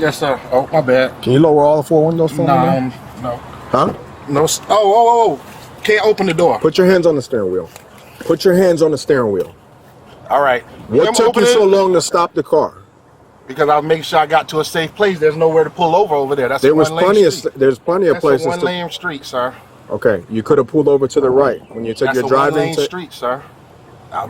Yes, sir. Oh, my bad. Can you lower all 4 windows for me? No. Huh? No. Oh. Can't open the door. Put your hands on the steering wheel. Put your hands on the steering wheel. All right. What took you so long to stop the car? Because I was making sure I got to a safe place. There's nowhere to pull over there. That's There's plenty of places. That's a one lane street, sir. Okay, you could have pulled over to the right when you took your drive into. That's a 1 lane street, sir.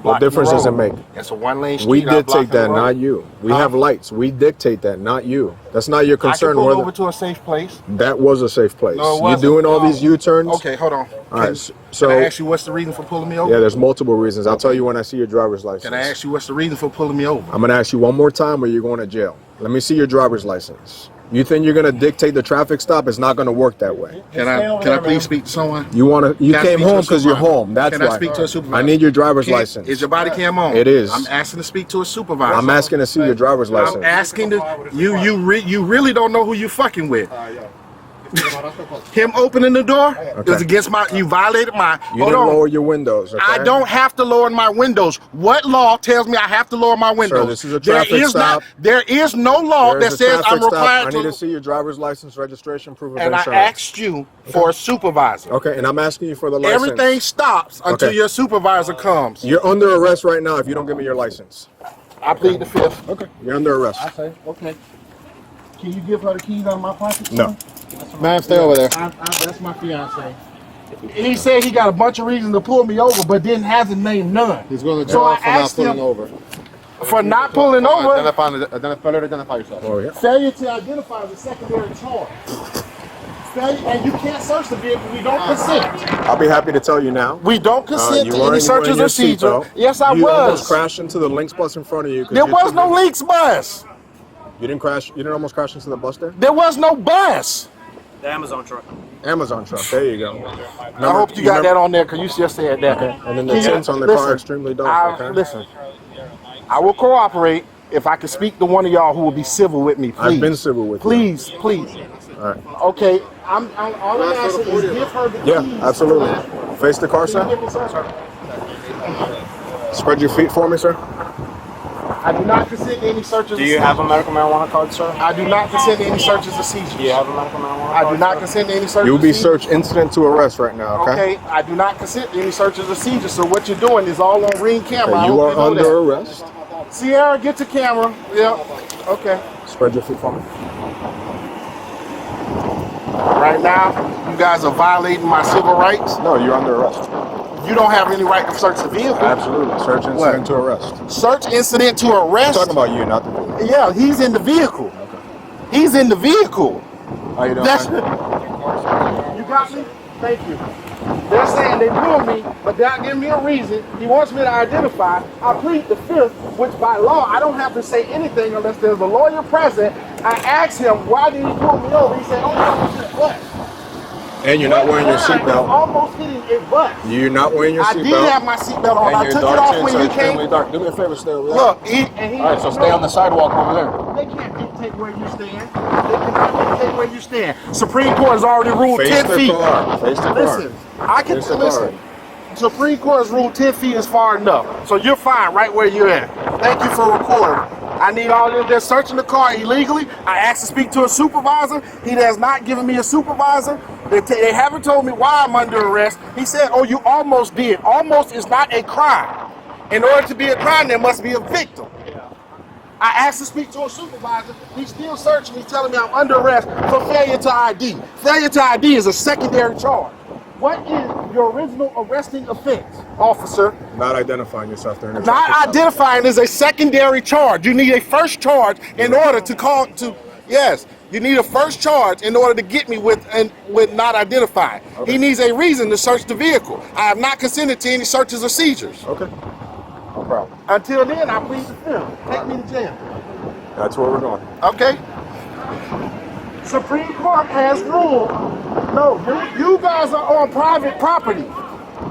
What difference does it make? It's a 1 lane street. We dictate that, not you. We have lights. We dictate that, not you. That's not your concern. I can pull over to a safe place. That was a safe place. No, it wasn't. You're doing all these U-turns. Okay, hold on. All right. So can I ask you what's the reason for pulling me over? Yeah, there's multiple reasons. I'll tell you when I see your driver's license. Can I ask you what's the reason for pulling me over? I'm gonna ask you one more time, or you're going to jail. Let me see your driver's license. You think you're gonna dictate the traffic stop? It's not gonna work that way. Can I please speak to someone? You came home because you're home. That's why. Can I speak to a supervisor? I need your driver's license. Is your body cam on? It is. I'm asking to speak to a supervisor. I'm asking to see your driver's license. I'm asking to you really don't know who you fucking with. Him opening the door is against you violated my. You didn't lower your windows. Okay? I don't have to lower my windows. What law tells me I have to lower my windows? Sir, this is a traffic stop. There is no law that says I'm required to. I need to see your driver's license, registration, proof of insurance. And I asked you for a supervisor. Okay, and I'm asking you for the license. Everything stops until your supervisor comes. You're under arrest right now if you don't give me your license. I plead the fifth. Okay, you're under arrest. I say, okay. Can you give her the keys out of my pocket? No. Ma'am, stay over there. That's my fiance. And he said he got a bunch of reasons to pull me over, but hasn't named none. He's going to jail for not pulling over. For not pulling over? Identify yourself. Oh, yeah. Failure to identify is a secondary charge. And you can't search the vehicle. We don't consent. I'll be happy to tell you now. We don't consent to any searches or seizure. Yes, I was. You almost crashed into the Lynx bus in front of you. There was no Lynx bus. You didn't crash? You didn't almost crash into the bus there? There was no bus. The Amazon truck. Amazon truck. There you go. I hope you got that on there because you just said that. Okay. And then the tints on the car are extremely dark. Okay. Listen, I will cooperate if I can speak to one of y'all who will be civil with me. Please. I've been civil with you. Please. All right. Okay. All I'm asking is give her the keys. Yeah, absolutely. Face the car, sir. Spread your feet for me, sir. I do not consent to any searches. Do you have a medical marijuana card, sir? I do not consent to any searches or seizures. Do you have a medical marijuana card? I do not consent to any searches. You'll be searched incident to arrest right now, okay? Okay, I do not consent to any searches or seizures. So what you're doing is all on ring camera. Okay, you are under arrest. Sierra, get your camera. Yeah. Okay. Spread your feet for me. Right now, you guys are violating my civil rights. No, you're under arrest. You don't have any right to search the vehicle. Absolutely. Search incident to arrest. Search incident to arrest? I'm talking about you, not the vehicle. Yeah, he's in the vehicle. Okay. He's in the vehicle. How you doing? You got me? Thank you. They're saying they blew me, but they're not giving me a reason. He wants me to identify. I plead the fifth, which by law, I don't have to say anything unless there's a lawyer present. I asked him, why did he pull me over? He said, what? And you're not wearing your seatbelt. Almost hitting a butt. You're not wearing your seatbelt. I did have my seatbelt on. I took it off when you came. Dark. Do me a favor, stay over there. Look, all right, so stay on the sidewalk over there. They can't dictate where you stand. They cannot dictate where you stand. Supreme Court has already ruled 10 feet. Face the car. Listen, I can listen. Supreme Court has ruled 10 feet is far enough. So you're fine right where you're at. Thank you for recording. I need all of them. They're searching the car illegally. I asked to speak to a supervisor. He has not given me a supervisor. They haven't told me why I'm under arrest. He said, oh, you almost did. Almost is not a crime. In order to be a crime, there must be a victim. I asked to speak to a supervisor. He's still searching me, telling me I'm under arrest for failure to ID. Failure to ID is a secondary charge. What is your original arresting offense, officer? Not identifying yourself during the Not identifying is a secondary charge. You need a first charge in order to call to. Yes, you need a first charge in order to get me with not identifying. Okay. He needs a reason to search the vehicle. I have not consented to any searches or seizures. Okay. No problem. Until then, I plead the fifth. Take me to jail. That's where we're going. Okay. Supreme Court has ruled. No, you guys are on private property.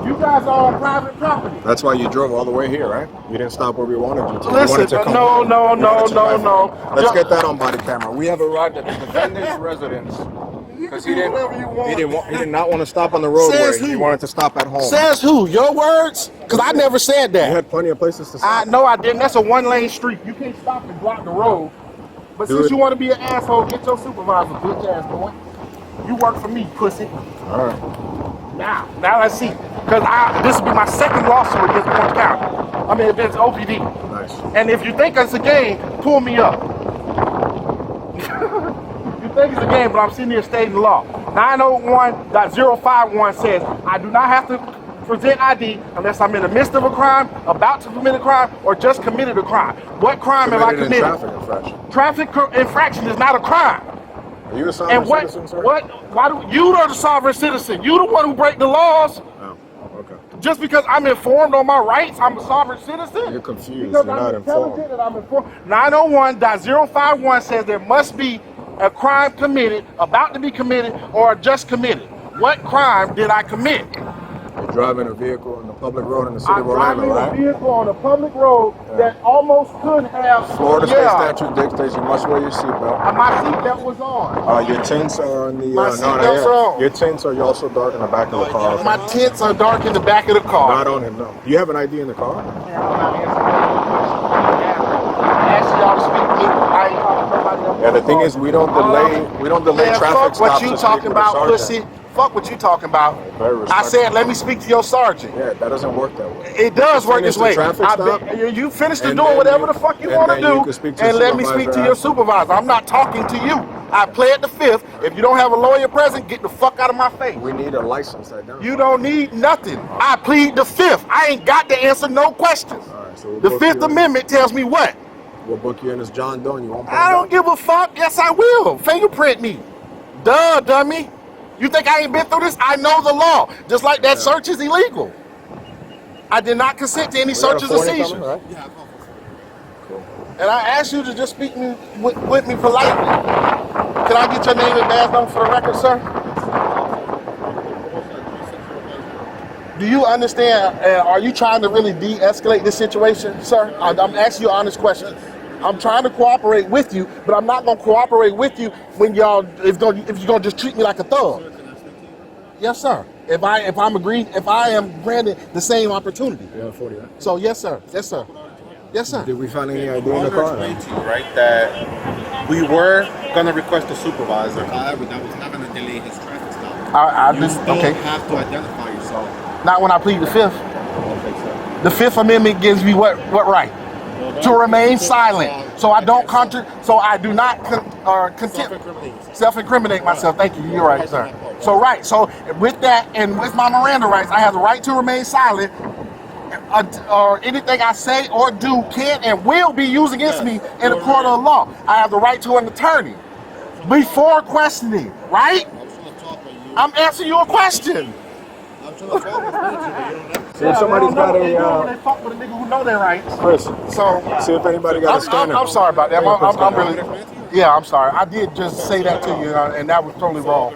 You guys are on private property. That's why you drove all the way here, right? You didn't stop where we wanted you to. Listen, no. Let's get that on body camera. We have arrived at the defendant's residence. Because he did not want to stop on the roadway. He wanted to stop at home. Says who? Your words? Because I never said that. You had plenty of places to stop. No, I didn't. That's a 1-lane street. You can't stop and block the road. But since you want to be an asshole, get your supervisor, bitch ass boy. You work for me, pussy. All right. Now let's see. Because this will be my second lawsuit against Orange County. I mean, against OPD. Nice. And if you think it's a game, pull me up. You think it's a game, but I'm sitting here stating the law. 901.051 says I do not have to present ID unless I'm in the midst of a crime, about to commit a crime, or just committed a crime. What crime have I committed? Traffic infraction. Traffic infraction is not a crime. Are you a sovereign citizen, sir? Why do you are the sovereign citizen? You the one who break the laws. Oh, okay. Just because I'm informed on my rights, I'm a sovereign citizen? You're confused. Because You're I'm not informed. intelligent and I'm informed. 901.051 says there must be a crime committed, about to be committed, or just committed. What crime did I commit? You're driving a vehicle on the public road in the city of Orlando, I'm right? driving a vehicle on a public road that almost could have. Florida state statute dictates you must wear your seatbelt. My seatbelt was on. Your tints are on the. My seatbelts are on. Your tints are also dark in the back of the car. My tints are dark in the back of the car. Not on him, no. Do you have an ID in the car? Yeah, the thing is, we don't delay traffic stops. Fuck what you talking about, pussy. Fuck what you talking about. I said, let me speak to your sergeant. Yeah, that doesn't work that way. It does work this way. You finish doing whatever the fuck you want to do, and let me speak to your supervisor. I'm not talking to you. I pled the fifth. If you don't have a lawyer present, get the fuck out of my face. We need a license. You don't need nothing. I plead the fifth. I ain't got to answer no questions. All right, so the Fifth Amendment tells me what? We'll book you in as John Doe. You won't. I don't give a fuck. Yes, I will. Fingerprint me. Duh, dummy. You think I ain't been through this? I know the law. Just like that search is illegal. I did not consent to any searches or seizures. Right? Cool. And I asked you to just speak with me politely. Can I get your name and badge number for the record, sir? Do you understand? Are you trying to really de-escalate this situation, sir? I'm asking you an honest question. I'm trying to cooperate with you, but I'm not gonna cooperate with you when if you're gonna just treat me like a thug. Yes, sir. If I am granted the same opportunity. Yeah, 40. Right? So yes, sir. Yes, sir. Yes, sir. Did we find any ID in the car? Explain to you, right, that we were gonna request a supervisor. However, that was not gonna delay his traffic stop. You still have to identify yourself. Not when I plead the fifth. Okay, sir. The Fifth Amendment gives me what right? To remain silent, so I don't so I do not self-incriminate myself. Thank you. You're right, sir. So with that and with my Miranda rights, I have the right to remain silent. Or anything I say or do can and will be used against me in a court of law. I have the right to an attorney before questioning. Right? I'm answering your question. See if somebody's got they fuck with a nigga who know their rights. Chris, so see if anybody got a scanner. I'm sorry about that. I'm really, I'm sorry. I did just say that to you, and that was totally wrong.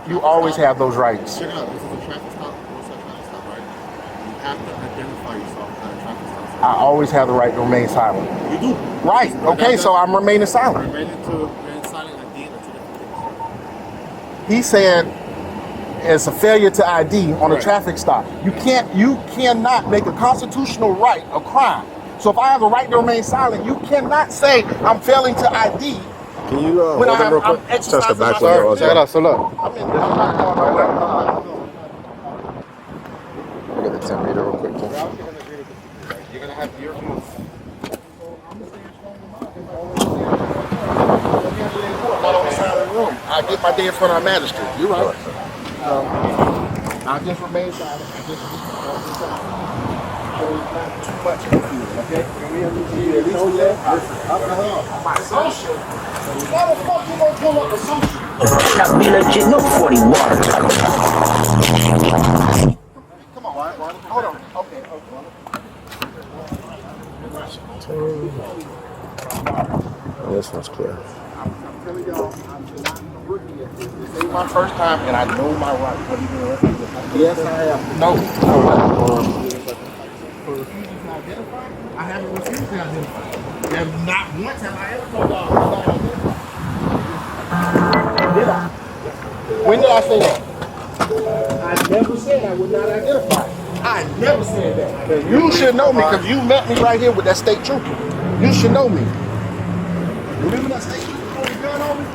You always have those rights. Check it out. This is a traffic stop. What's that traffic stop, right? You have to identify yourself at a traffic stop. I always have the right to remain silent. You do. Right. Okay. So I'm remaining silent. Remaining silent and being are two different things. He's saying it's a failure to ID on a traffic stop. You cannot make a constitutional right a crime. So if I have the right to remain silent, you cannot say I'm failing to ID. Can you hold him real quick? Test the back window. Check it out. So look. Look at the 10 meter real quick. You're gonna have your I get my day in front of a magistrate. You're right. I just remain silent. Too much confusion, okay? My social? Why the fuck you gonna pull up a social? Now be legit, no 40 water. Come on, hold on. Okay. This one's clear. I'm telling y'all, I'm not rookie at this. This ain't my first time, and I know my rights. Yes, I have. No. For refusing to identify, I haven't refused to identify. And not once have I ever told y'all I'm not identified. Did I? When did I say that? I never said I would not identify. I never said that. You should know me because you met me right here with that state trooper. You should know me. Remember that state trooper put his gun on me?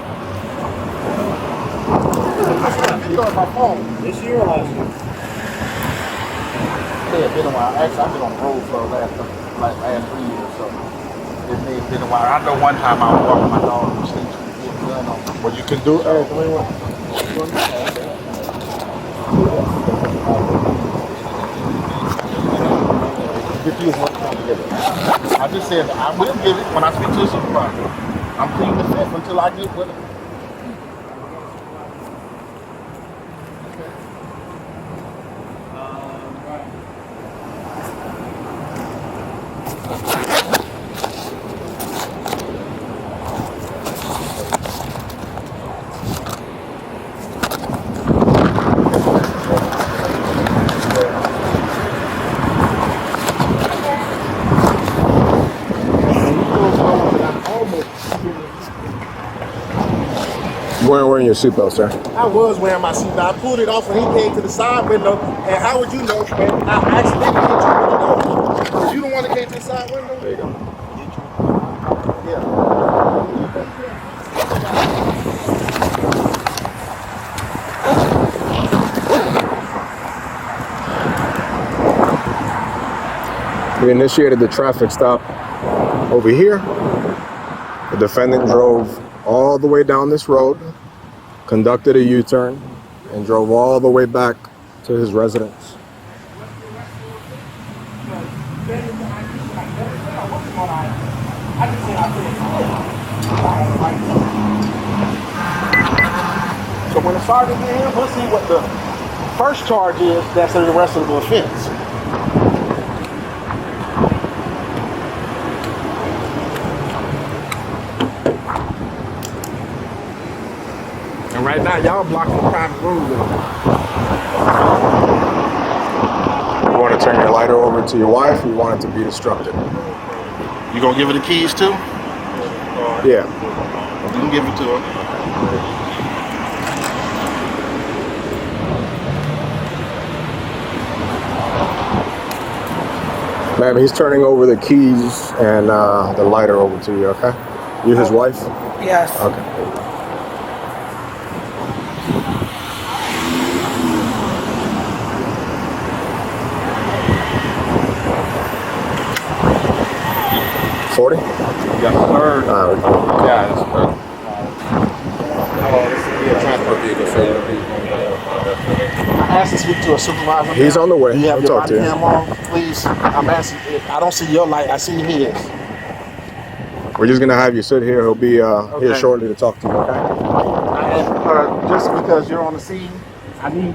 I got a video on my phone. This year or last year? Yeah, it's been a while. Actually, I've been on the road for the last 3 years, so it may have been a while. I know one time I was walking my dog and the state trooper put his gun on me. Well, you can do it. Get you one time together. I just said I will give it when I speak to the supervisor. I'm pleading the fifth until I get with it. You weren't wearing your seatbelt, sir. I was wearing my seatbelt. I pulled it off when he came to the side window. And how would you know? And I accidentally hit you with the door. You the one that came to the side window? There you go. Yeah. We initiated the traffic stop over here. The defendant drove all the way down this road, conducted a U-turn, and drove all the way back to his residence. So when the sergeant get here, we'll see what the first charge is that's an arrestable offense. And right now, y'all blocking the private road. You want to turn your lighter over to your wife, or you want it to be destructive? You gonna give her the keys too? Yeah. You can give it to her. Ma'am, he's turning over the keys and the lighter over to you, okay? You his wife? Yes. Okay. $40? Yes, sir. Yeah, Transport vehicle, sir. I asked to speak to a supervisor. He's on the way. You have I'll your talk to body you. cam on, please. I'm asking. I don't see your light. I see his. We're just gonna have you sit here. He'll be here Okay. shortly to talk to you, okay? Just because you're on the scene, I need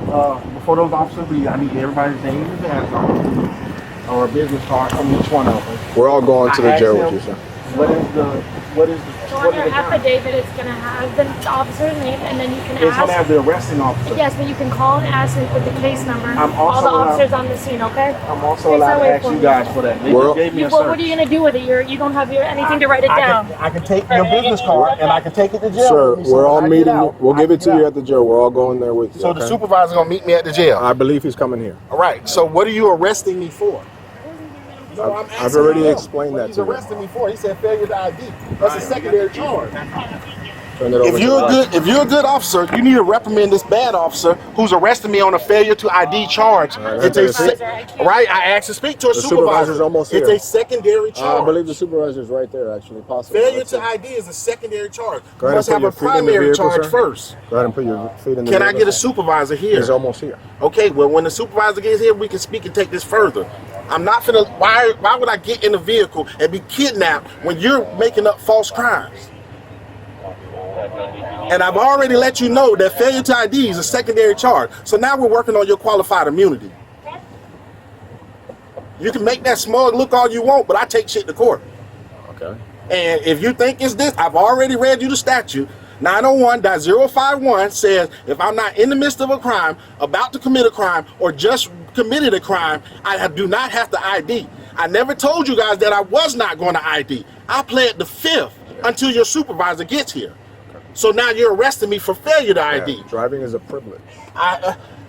before those officers leave, I need everybody's name and address or a business card from each one of them. We're all going to the I jail asked with you, him, sir. What is So on your affidavit, it's going to have the officer's name, and then you can It's gonna have ask. the arresting officer. Yes, but you can call and ask with the case number. I'm All also the allowed- officers on the scene, okay? I'm also Yes, allowed I'll to wait ask for you you. guys for that. They Well- just gave me a Well, search. what are you going to do with it? You don't have anything to write it down. I can take your business card and I can take it to jail. Sir, with me, so we're when all I get meeting. out, We'll I give it can to get you out. at the jail. We're all going there with you. So the okay? supervisor's gonna meet me at the jail. I believe he's coming here. All right. So what are you arresting me for? No, I'm I've asking already him explained what that he's to you. arresting me for. He said failure to ID. That's a secondary charge. Turn it over If to you're the- a good officer, you need to reprimand this bad officer who's arresting me on a failure to ID charge. It's a right. I asked to speak to a The supervisor. supervisor's almost It's here. a secondary charge. I believe the supervisor's right there, actually. Possibly. Failure Let's to see. ID is a secondary charge. Go You ahead must and have put a your feet in the primary vehicle, charge sir. first. Go ahead and put your feet in the Can I vehicle. get a supervisor here? He's almost here. Okay, well, when the supervisor gets here, we can speak and take this further. I'm not finna. Why would I get in the vehicle and be kidnapped when you're making up false crimes? And I've already let you know that failure to ID is a secondary charge. So now we're working on your qualified immunity. You can make that smug look all you want, but I take shit to court. Okay. And if you think it's this, I've already read you the statute. 901.051 says if I'm not in the midst of a crime, about to commit a crime, or just committed a crime, I do not have to ID. I never told you guys that I was not going to ID. I pled the fifth until your supervisor gets here. So now you're arresting me for failure to ID. Yeah, driving is a privilege.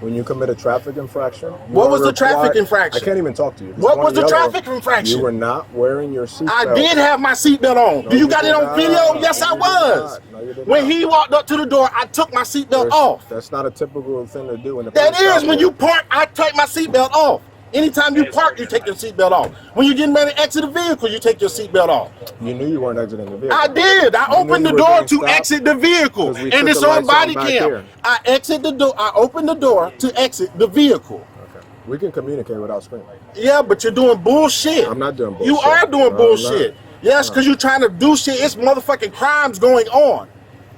When you commit a traffic infraction. What was the traffic infraction? I can't even talk to you. What was the traffic infraction? You were not wearing your seatbelt. I did have my seatbelt on. No, Do you got it on video? Yes, I you was. did not. No, you did When not. he walked up to the door, I took my seatbelt off. That's not a typical thing to do. That is, when you park, I take my seatbelt off. Anytime you park, you take your seatbelt off. When you're getting ready to exit the vehicle, you take your seatbelt off. You knew you weren't exiting the vehicle. I did. I opened the door to exit the vehicle. And it's on body cam. I exit the door. I opened the door to exit the vehicle. Okay. We can communicate without screaming. Yeah, but you're doing bullshit. I'm not doing bullshit. You are doing bullshit. Yes, because you're trying to do shit. It's motherfucking crimes going on.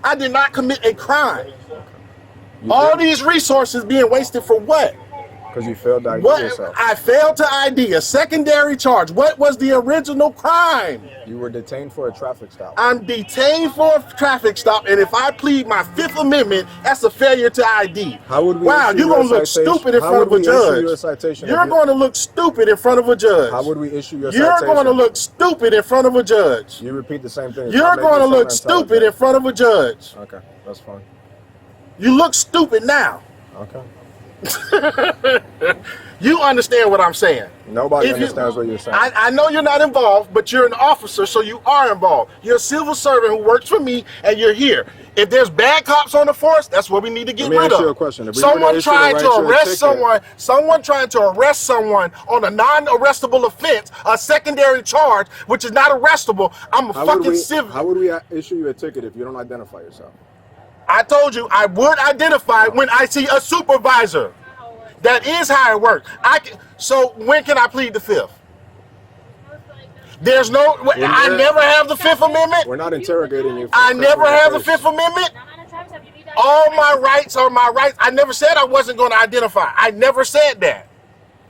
I did not commit a crime. All these resources being wasted for what? Because you failed to ID yourself. I failed to ID, a secondary charge. What was the original crime? You were detained for a traffic stop. I'm detained for a traffic stop, and if I plead my Fifth Amendment, that's a failure to ID. How would we? Wow, you're gonna look stupid in front of a judge. You're going to look stupid in front of a judge. How would we issue your citation? You're going to look stupid in front of a judge. You repeat the same thing. You're going to look stupid in front of a judge. Okay, that's fine. You look stupid now. Okay. You understand what I'm saying? Nobody understands what you're saying. I know you're not involved, but you're an officer, so you are involved. You're a civil servant who works for me, and you're here. If there's bad cops on the force, that's what we need to get rid of. Let me ask you a question. Someone trying to arrest someone on a non-arrestable offense, a secondary charge, which is not arrestable, I'm a fucking civil. How would we issue you a ticket if you don't identify yourself? I told you I would identify when I see a supervisor. That is how it works. So when can I plead the Fifth? There's no. I never have the Fifth Amendment. We're not interrogating you. I never have the Fifth Amendment. All my rights are my rights. I never said I wasn't going to identify. I never said that.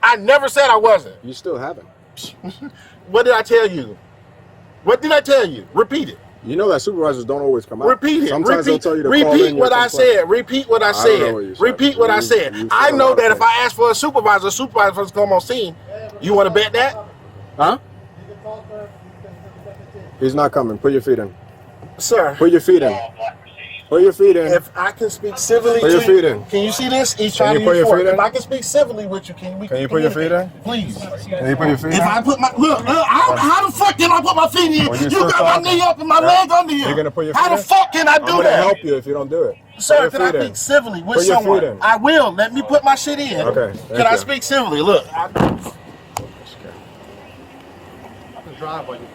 I never said I wasn't. You still haven't. What did I tell you? What did I tell you? Repeat it. You know that supervisors don't always come out. Repeat it. Sometimes they'll tell you to repeat what I said. Repeat what I said. Repeat what I said. I know that if I ask for a supervisor's to come on scene. You want to bet that? Huh? He's not coming. Put your feet in. Sir. Put your feet in. Put your feet in. If I can speak civilly put your feet in. Can you see this? He's trying to use force. If I can speak civilly with you, can you put your feet in? Please. Can you put your feet in? If I put my how the fuck can I put my feet in? You got my knee up and my leg under you. You're gonna put your feet in? How the fuck can I do that? I'm gonna help you if you don't do it. Sir, can I speak civilly with someone? I will. Let me put my shit in. Okay. Can I speak civilly? Look. I can drive while you